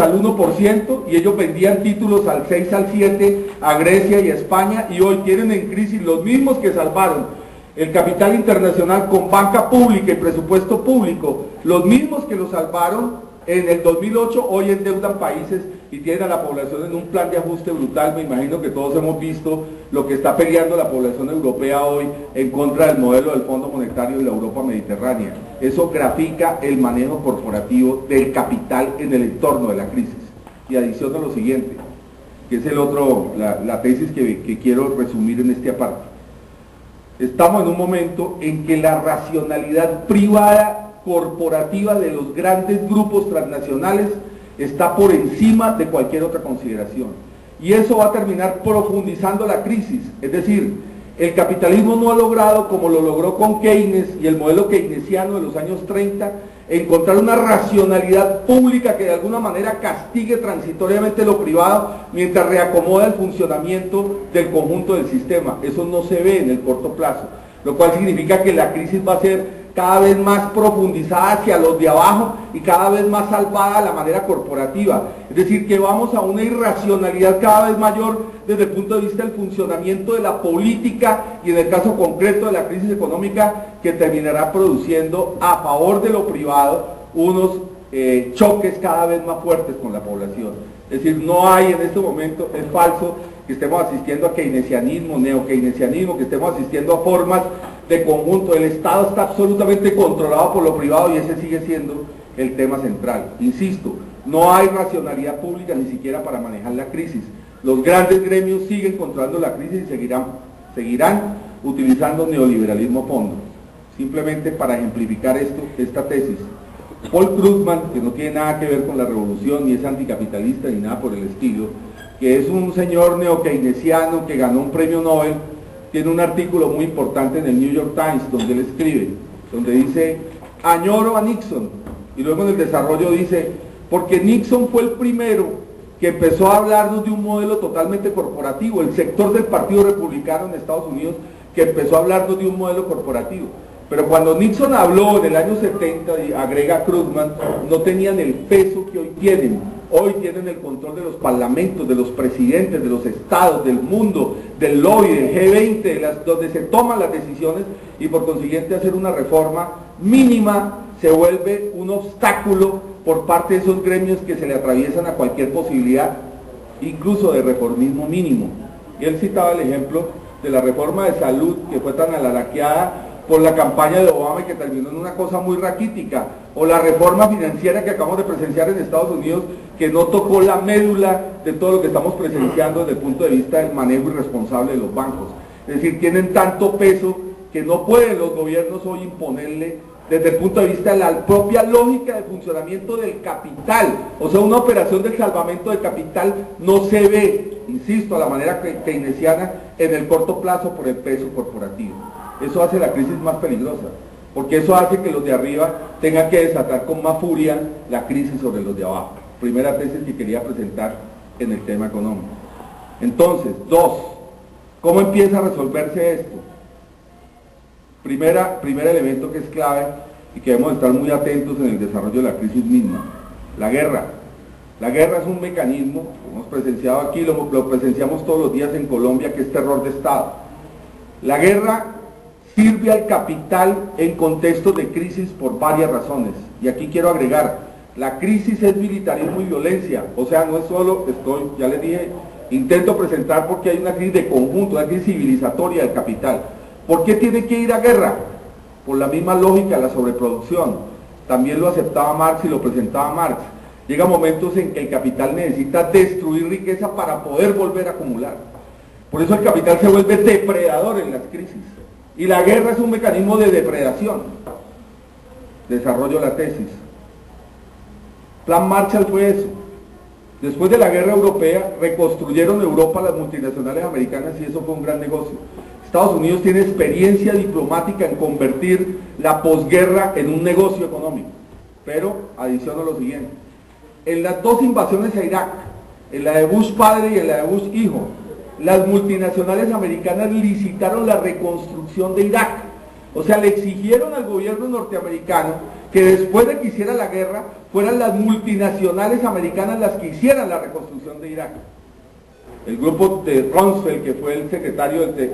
al 1% y ellos vendían títulos al 6, al 7 a Grecia y a España, y hoy tienen en crisis los mismos que salvaron el capital internacional con banca pública y presupuesto público, los mismos que lo salvaron en el 2008, hoy endeudan países y tienen a la población en un plan de ajuste brutal. Me imagino que todos hemos visto lo que está peleando la población europea hoy en contra del modelo del Fondo Monetario y la Europa Mediterránea. Eso grafica el manejo corporativo del capital en el entorno de la crisis. Y adiciono lo siguiente, que es la tesis que quiero resumir en este aparte. Estamos en un momento en que la racionalidad privada corporativa de los grandes grupos transnacionales está por encima de cualquier otra consideración, y eso va a terminar profundizando la crisis. Es decir, el capitalismo no ha logrado, como lo logró con Keynes y el modelo keynesiano de los años 30, encontrar una racionalidad pública que de alguna manera castigue transitoriamente lo privado mientras reacomoda el funcionamiento del conjunto del sistema. Eso no se ve en el corto plazo, lo cual significa que la crisis va a ser cada vez más profundizada hacia los de abajo y cada vez más salvada a la manera corporativa. Es decir, que vamos a una irracionalidad cada vez mayor desde el punto de vista del funcionamiento de la política y en el caso concreto de la crisis económica, que terminará produciendo a favor de lo privado unos choques cada vez más fuertes con la población. Es decir, no hay en este momento, es falso que estemos asistiendo a keynesianismo, neokeynesianismo, que estemos asistiendo a formas de conjunto. El Estado está absolutamente controlado por lo privado y ese sigue siendo el tema central. Insisto, no hay racionalidad pública ni siquiera para manejar la crisis. Los grandes gremios siguen controlando la crisis y seguirán utilizando neoliberalismo a fondo. Simplemente para ejemplificar esta tesis, Paul Krugman, que no tiene nada que ver con la revolución, ni es anticapitalista, ni nada por el estilo, que es un señor neokeynesiano que ganó un premio Nobel, tiene un artículo muy importante en el New York Times donde él escribe, donde dice: añoro a Nixon, y luego en el desarrollo dice: porque Nixon fue el primero que empezó a hablarnos de un modelo totalmente corporativo, el sector del Partido Republicano en Estados Unidos que empezó a hablarnos de un modelo corporativo. Pero cuando Nixon habló en el año 70, y agrega Krugman, no tenían el peso que hoy tienen. Hoy tienen el control de los parlamentos, de los presidentes, de los estados, del mundo, del lobby, del G20, donde se toman las decisiones, y por consiguiente hacer una reforma mínima se vuelve un obstáculo por parte de esos gremios que se le atraviesan a cualquier posibilidad, incluso de reformismo mínimo. Y él citaba el ejemplo de la reforma de salud que fue tan alaraqueada por la campaña de Obama y que terminó en una cosa muy raquítica, o la reforma financiera que acabamos de presenciar en Estados Unidos, que no tocó la médula de todo lo que estamos presenciando desde el punto de vista del manejo irresponsable de los bancos. Es decir, tienen tanto peso que no pueden los gobiernos hoy imponerle desde el punto de vista de la propia lógica de funcionamiento del capital. O sea, una operación del salvamento del capital no se ve, insisto, a la manera keynesiana en el corto plazo por el peso corporativo. Eso hace la crisis más peligrosa, porque eso hace que los de arriba tengan que desatar con más furia la crisis sobre los de abajo. Primera tesis que quería presentar en el tema económico. Entonces, ¿cómo empieza a resolverse esto? Primer elemento que es clave y que debemos estar muy atentos en el desarrollo de la crisis misma: la guerra. La guerra es un mecanismo, lo hemos presenciado aquí, lo presenciamos todos los días en Colombia, que es terror de Estado. La guerra sirve al capital en contextos de crisis por varias razones, y aquí quiero agregar: la crisis es militarismo y violencia. O sea, no es solo, ya les dije, intento presentar porque hay una crisis de conjunto, una crisis civilizatoria del capital. ¿Por qué tiene que ir a guerra? Por la misma lógica de la sobreproducción. También lo aceptaba Marx y lo presentaba Marx. Llega momentos en que el capital necesita destruir riqueza para poder volver a acumular. Por eso el capital se vuelve depredador en las crisis. Y la guerra es un mecanismo de depredación. Desarrollo la tesis. Plan Marshall fue eso. Después de la guerra europea, reconstruyeron Europa las multinacionales americanas y eso fue un gran negocio. Estados Unidos tiene experiencia diplomática en convertir la posguerra en un negocio económico. Pero, adiciono lo siguiente: en las dos invasiones a Irak, en la de Bush padre y en la de Bush hijo, las multinacionales americanas licitaron la reconstrucción de Irak. O sea, le exigieron al gobierno norteamericano que después de que hiciera la guerra, fueran las multinacionales americanas las que hicieran la reconstrucción de Irak. El grupo de Rumsfeld, que fue el secretario de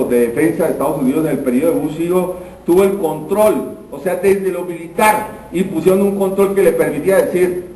Defensa de Estados Unidos en el periodo de Bush hijo, tuvo el control, o sea, desde lo militar, impusieron un control que le permitía decir,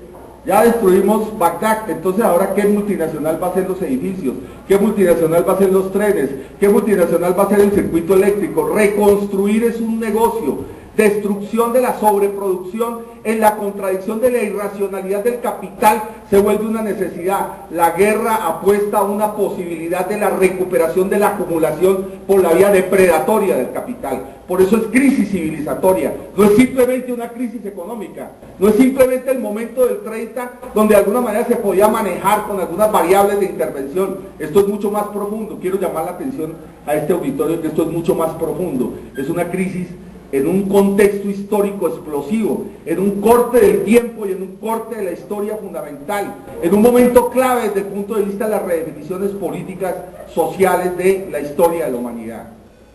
ya destruimos Bagdad, entonces ahora ¿qué multinacional va a hacer los edificios? ¿Qué multinacional va a hacer los trenes? ¿Qué multinacional va a hacer el circuito eléctrico? Reconstruir es un negocio. Destrucción de la sobreproducción en la contradicción de la irracionalidad del capital se vuelve una necesidad. La guerra apuesta a una posibilidad de la recuperación de la acumulación por la vía depredatoria del capital. Por eso es crisis civilizatoria, no es simplemente una crisis económica, no es simplemente el momento del 30 donde de alguna manera se podía manejar con algunas variables de intervención. Esto es mucho más profundo, quiero llamar la atención a este auditorio que esto es mucho más profundo, es una crisis en un contexto histórico explosivo, en un corte del tiempo y en un corte de la historia fundamental, en un momento clave desde el punto de vista de las redefiniciones políticas, sociales de la historia de la humanidad.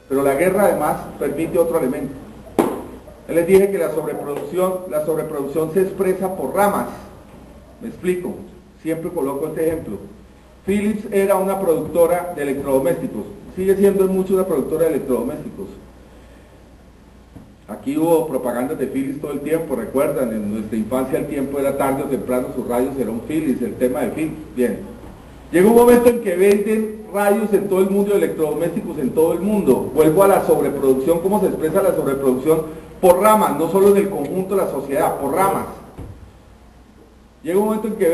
Pero la guerra además permite otro elemento. Les dije que la sobreproducción se expresa por ramas. Me explico, siempre coloco este ejemplo. Philips era una productora de electrodomésticos, sigue siendo mucho una productora de electrodomésticos. Aquí hubo propagandas de Philips todo el tiempo, recuerdan, en nuestra infancia el tiempo era tarde o temprano, sus radios eran Philips, el tema de Philips, bien. Llega un momento en que venden radios en todo el mundo, electrodomésticos en todo el mundo. Vuelvo a la sobreproducción, ¿cómo se expresa la sobreproducción? Por ramas, no solo en el conjunto de la sociedad, por ramas. Llega un momento en que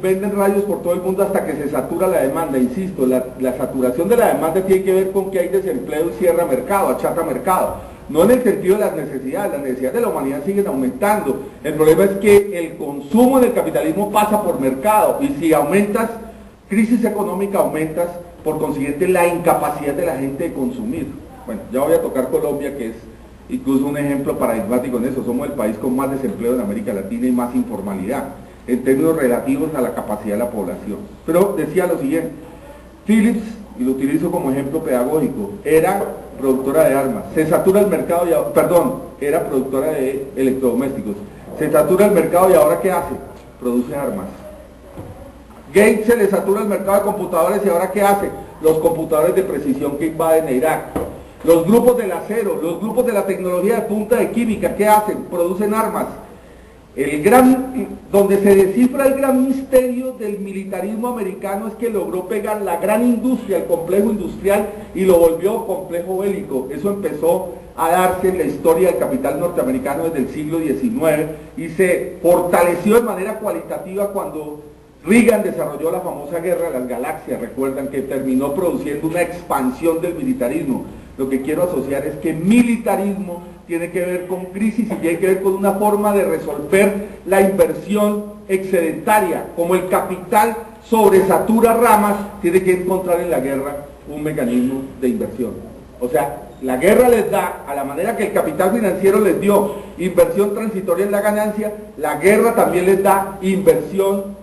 venden radios por todo el mundo hasta que se satura la demanda, insisto, la saturación de la demanda tiene que ver con que hay desempleo y cierra mercado, achata mercado. No en el sentido de las necesidades de la humanidad siguen aumentando. El problema es que el consumo en el capitalismo pasa por mercado y si aumentas crisis económica, aumentas por consiguiente la incapacidad de la gente de consumir. Bueno, ya voy a tocar Colombia, que es incluso un ejemplo paradigmático en eso. Somos el país con más desempleo en América Latina y más informalidad en términos relativos a la capacidad de la población. Pero decía lo siguiente, Philips, y lo utilizo como ejemplo pedagógico, era productora de armas, se satura el mercado era productora de electrodomésticos, se satura el mercado y ahora ¿qué hace? Produce armas. Gates se le satura el mercado de computadores y ahora ¿qué hace? Los computadores de precisión que invaden Irak. Los grupos del acero, los grupos de la tecnología de punta de química, ¿qué hacen? Producen armas. Donde se descifra el gran misterio del militarismo americano es que logró pegar la gran industria, el complejo industrial, y lo volvió complejo bélico. Eso empezó a darse en la historia del capital norteamericano desde el siglo XIX y se fortaleció de manera cualitativa cuando Reagan desarrolló la famosa guerra de las galaxias, recuerdan, que terminó produciendo una expansión del militarismo. Lo que quiero asociar es que militarismo tiene que ver con crisis y tiene que ver con una forma de resolver la inversión excedentaria. Como el capital sobresatura ramas, tiene que encontrar en la guerra un mecanismo de inversión. O sea, la guerra les da, a la manera que el capital financiero les dio inversión transitoria en la ganancia, la guerra también les da inversión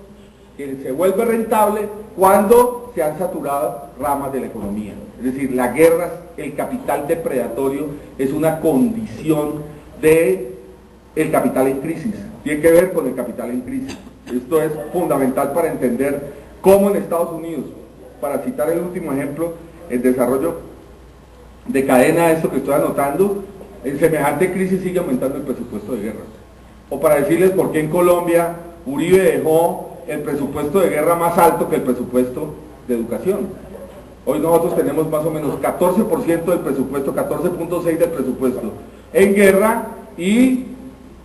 que se vuelve rentable cuando se han saturado ramas de la economía. Es decir, la guerra, el capital depredatorio es una condición del capital en crisis. Tiene que ver con el capital en crisis. Esto es fundamental para entender cómo en Estados Unidos, para citar el último ejemplo, el desarrollo de cadena de esto que estoy anotando, en semejante crisis sigue aumentando el presupuesto de guerra. O para decirles por qué en Colombia Uribe dejó el presupuesto de guerra más alto que el presupuesto de educación. Hoy nosotros tenemos más o menos 14% del presupuesto, 14.6% del presupuesto en guerra y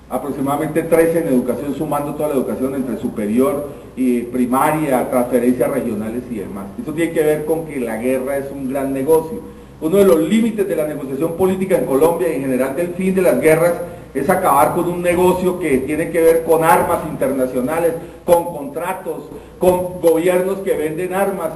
aproximadamente 13% en educación, sumando toda la educación entre superior y primaria, transferencias regionales y demás. Esto tiene que ver con que la guerra es un gran negocio. Uno de los límites de la negociación política en Colombia y en general del fin de las guerras es acabar con un negocio que tiene que ver con armas internacionales, con contratos, con gobiernos que venden armas,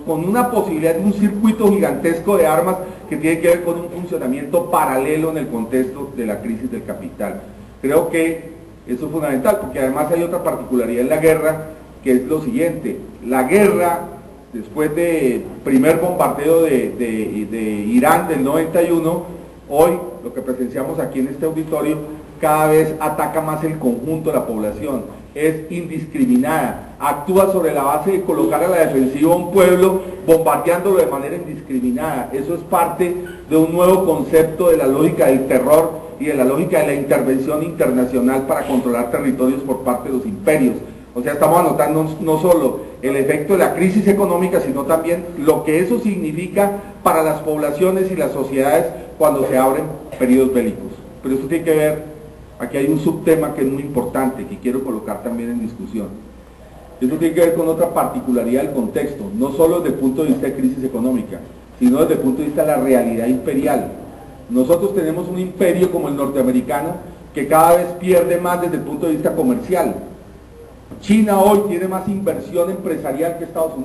con una posibilidad de un circuito gigantesco de armas que tiene que ver con un funcionamiento paralelo en el contexto de la crisis del capital. Creo que eso es fundamental, porque además hay otra particularidad en la guerra, que es lo siguiente: la guerra, después del primer bombardeo de Irán del 91, Hoy, lo que presenciamos aquí en este auditorio, cada vez ataca más el conjunto de la población, es indiscriminada, actúa sobre la base de colocar a la defensiva a un pueblo, bombardeándolo de manera indiscriminada. Eso es parte de un nuevo concepto de la lógica del terror y de la lógica de la intervención internacional para controlar territorios por parte de los imperios. O sea, estamos anotando no solo el efecto de la crisis económica, sino también lo que eso significa para las poblaciones y las sociedades cuando se abren periodos bélicos. Pero eso tiene que ver, aquí hay un subtema que es muy importante, que quiero colocar también en discusión. Eso tiene que ver con otra particularidad del contexto, no solo desde el punto de vista de crisis económica, sino desde el punto de vista de la realidad imperial. Nosotros tenemos un imperio como el norteamericano que cada vez pierde más desde el punto de vista comercial. China hoy tiene más inversión empresarial que Estados Unidos.